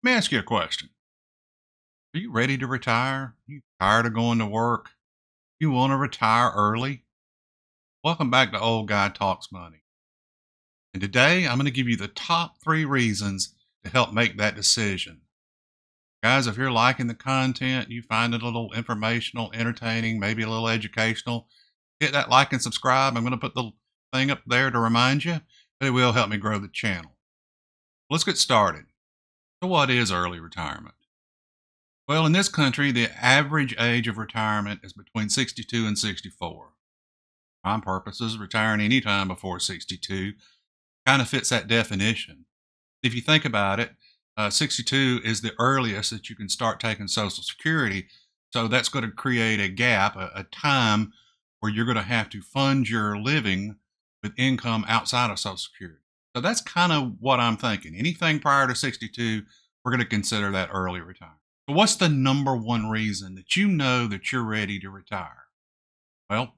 Let me ask you a question. Are you ready to retire? You tired of going to work? You want to retire early? Welcome back to Old Guy Talks Money. And today I'm going to give you the top 3 reasons to help make that decision. Guys, if you're liking the content, you find it a little informational, entertaining, maybe a little educational, hit that like and subscribe. I'm going to put the thing up there to remind you, but it will help me grow the channel. Let's get started. So, what is early retirement? Well, in this country, the average age of retirement is between 62 and 64. My purposes, retiring anytime before 62 kind of fits that definition. If you think about it, 62 is the earliest that you can start taking Social Security. So that's going to create a gap, a time where you're going to have to fund your living with income outside of Social Security. So that's kind of what I'm thinking. Anything prior to 62, we're going to consider that early retirement. So what's the number one reason that you know that you're ready to retire? Well,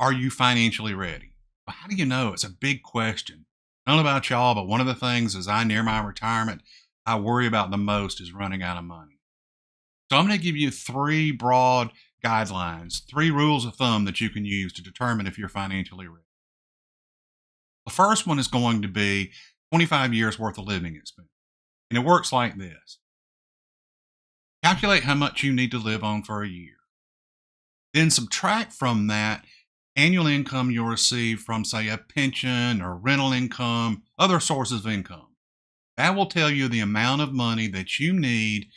are you financially ready? Well, how do you know? It's a big question. I don't know about y'all, but one of the things as I near my retirement, I worry about the most is running out of money. So I'm going to give you 3 broad guidelines, 3 rules of thumb that you can use to determine if you're financially ready. The first one is going to be 25 years worth of living expense. And it works like this. Calculate how much you need to live on for a year. Then subtract from that annual income you'll receive from, say, a pension or rental income, other sources of income. That will tell you the amount of money that you need to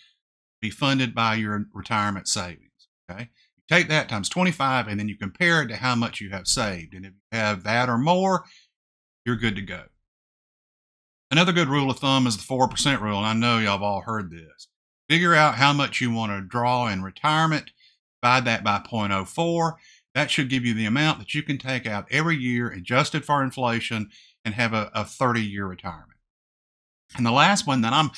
be funded by your retirement savings. Okay. You take that times 25 and then you compare it to how much you have saved. And if you have that or more, you're good to go. Another good rule of thumb is the 4% rule. And I know y'all have all heard this. Figure out how much you want to draw in retirement, divide that by 0.04. That should give you the amount that you can take out every year, adjusted for inflation, and have a 30-year retirement. And the last one that I'm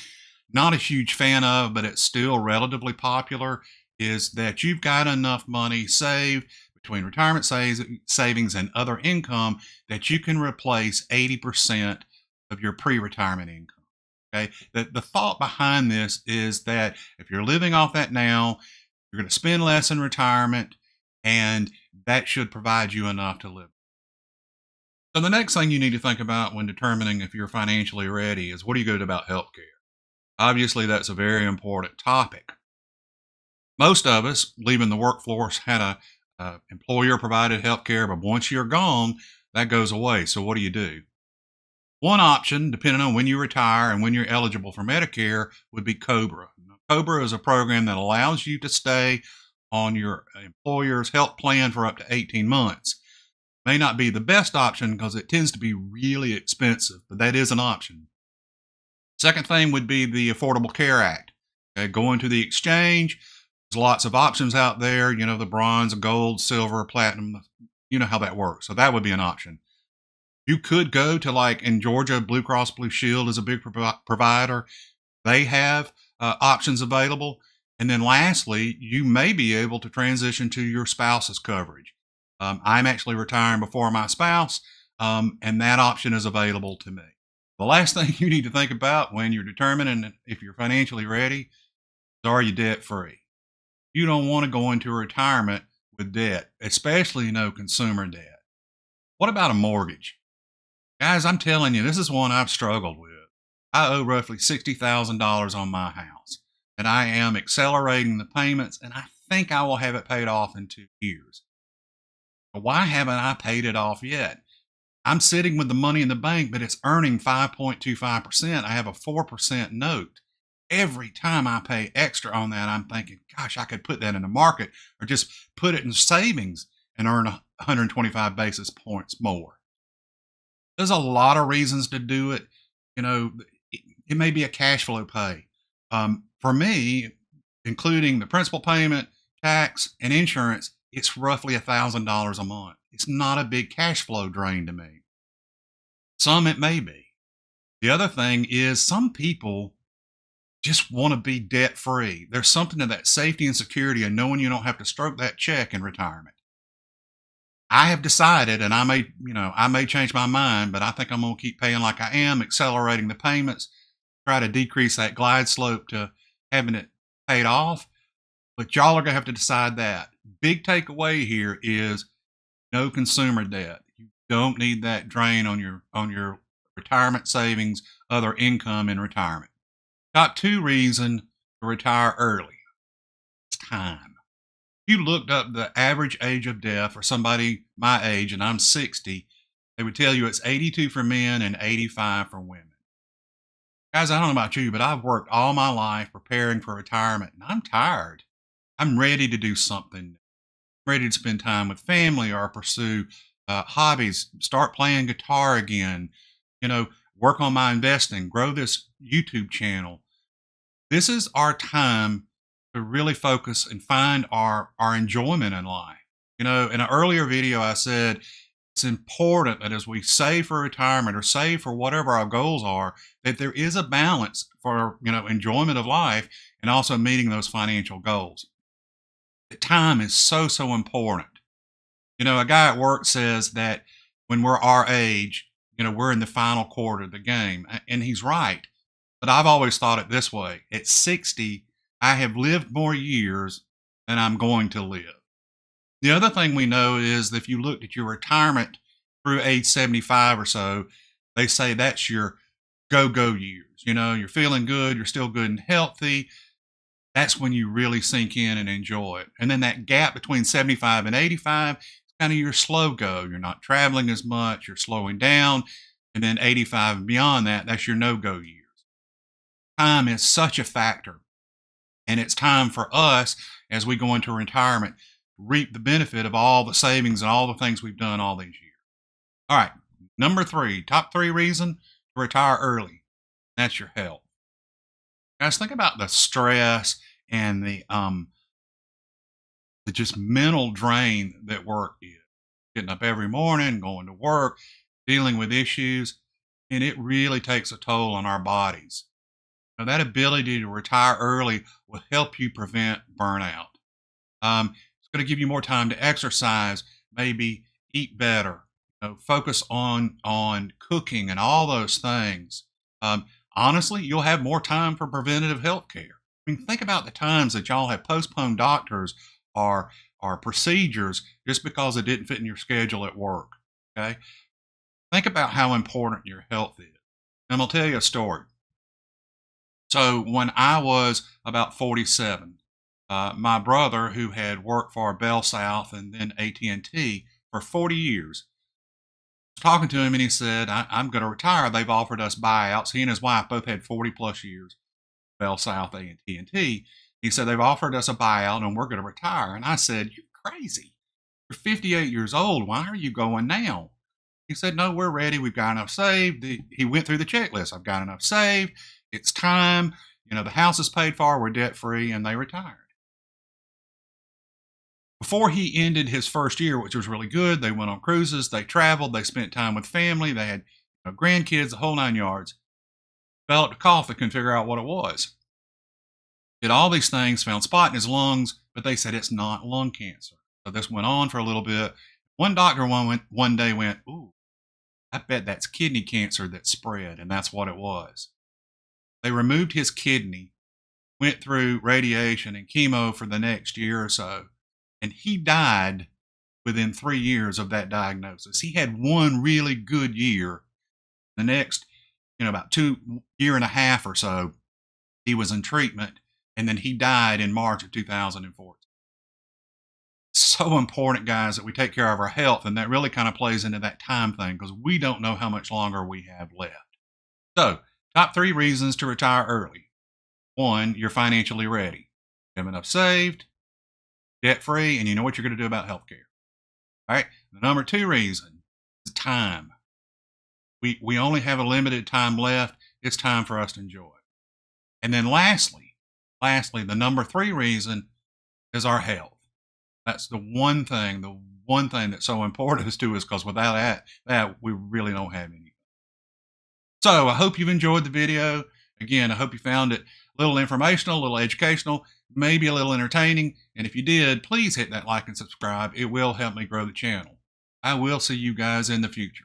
not a huge fan of, but it's still relatively popular, is that you've got enough money saved between retirement savings and other income that you can replace 80% of your pre-retirement income. Okay. The thought behind this is that if you're living off that now, you're going to spend less in retirement, and that should provide you enough to live. So the next thing you need to think about when determining if you're financially ready is what do you good about healthcare? Obviously, that's a very important topic. Most of us leaving the workforce had a employer provided healthcare, but once you're gone, that goes away. So what do? One option, depending on when you retire and when you're eligible for Medicare, would be COBRA. Now, COBRA is a program that allows you to stay on your employer's health plan for up to 18 months. May not be the best option because it tends to be really expensive, but that is an option. Second thing would be the Affordable Care Act. Okay, going to the exchange, there's lots of options out there, the bronze, gold, silver, platinum, you know how that works. So that would be an option. You could go to, like in Georgia, Blue Cross Blue Shield is a big provider. They have options available. And then lastly, you may be able to transition to your spouse's coverage. I'm actually retiring before my spouse, and that option is available to me. The last thing you need to think about when you're determining if you're financially ready is, are you debt free? You don't want to go into retirement with debt, especially no consumer debt. What about a mortgage? Guys, I'm telling you, this is one I've struggled with. I owe roughly $60,000 on my house, and I am accelerating the payments, and I think I will have it paid off in 2 years. But why haven't I paid it off yet? I'm sitting with the money in the bank, but it's earning 5.25%. I have a 4% note. Every time I pay extra on that, I'm thinking, gosh, I could put that in the market or just put it in savings and earn 125 basis points more. There's a lot of reasons to do it. It may be a cash flow pay. For me, including the principal payment, tax, and insurance, it's roughly $1,000 a month. It's not a big cash flow drain to me. Some it may be. The other thing is some people just want to be debt free. There's something to that safety and security and knowing you don't have to stroke that check in retirement. I have decided, and I may change my mind, but I think I'm going to keep paying like I am, accelerating the payments, try to decrease that glide slope to having it paid off. But y'all are going to have to decide that. Big takeaway here is no consumer debt. You don't need that drain on your retirement savings, other income in retirement. Top two reason to retire early. It's time. If you looked up the average age of death for somebody my age, and I'm 60, they would tell you it's 82 for men and 85 for women. Guys, I don't know about you, but I've worked all my life preparing for retirement, and I'm tired. I'm ready to do something. I'm ready to spend time with family or pursue hobbies, start playing guitar again, work on my investing, grow this YouTube channel. This is our time to really focus and find our enjoyment in life. In an earlier video, I said it's important that as we save for retirement or save for whatever our goals are, that there is a balance for, enjoyment of life and also meeting those financial goals. The time is so, so important. A guy at work says that when we're our age, we're in the final quarter of the game. And he's right. But I've always thought it this way. At 60, I have lived more years than I'm going to live. The other thing we know is that if you looked at your retirement through age 75 or so, they say that's your go-go years. You're feeling good, you're still good and healthy. That's when you really sink in and enjoy it. And then that gap between 75 and 85 is kind of your slow go. You're not traveling as much, you're slowing down. And then 85 and beyond that, that's your no-go years. Time is such a factor. And it's time for us, as we go into retirement, to reap the benefit of all the savings and all the things we've done all these years. All right, number three, top three reason to retire early. That's your health. Guys, think about the stress and the just mental drain that work is. Getting up every morning, going to work, dealing with issues, and it really takes a toll on our bodies. Now, that ability to retire early will help you prevent burnout. It's going to give you more time to exercise, maybe eat better, focus on cooking and all those things. Honestly, you'll have more time for preventative health care. I mean, think about the times that y'all have postponed doctors or procedures just because it didn't fit in your schedule at work. Okay? Think about how important your health is. And I'm going to tell you a story. So when I was about 47, my brother, who had worked for Bell South and then AT&T for 40 years, was talking to him and he said, I'm going to retire. They've offered us buyouts. He and his wife both had 40 plus years, Bell South, AT&T. He said, they've offered us a buyout and we're going to retire. And I said, you're crazy. You're 58 years old. Why are you going now? He said, no, we're ready. We've got enough saved. He went through the checklist. I've got enough saved. It's time. The house is paid for. We're debt free. And they retired. Before he ended his first year, which was really good, they went on cruises. They traveled. They spent time with family. They had grandkids, the whole nine yards. Developed a cough. They couldn't figure out what it was. Did all these things, found spot in his lungs, but they said it's not lung cancer. So this went on for a little bit. One doctor one day went, ooh, I bet that's kidney cancer that spread, and that's what it was. They removed his kidney, went through radiation and chemo for the next year or so, and he died within 3 years of that diagnosis. He had one really good year. The next, about 2 years and a half or so, he was in treatment, and then he died in March of 2014. So important, guys, that we take care of our health, and that really kind of plays into that time thing because we don't know how much longer we have left. So, top 3 reasons to retire early. 1, you're financially ready. You have enough saved, debt free, and you know what you're going to do about health care. All right. The number 2 reason is time. We only have a limited time left. It's time for us to enjoy it. And then lastly, the number 3 reason is our health. That's the one thing that's so important to us because without that, we really don't have anything. So I hope you've enjoyed the video. Again, I hope you found it a little informational, a little educational, maybe a little entertaining. And if you did, please hit that like and subscribe. It will help me grow the channel. I will see you guys in the future.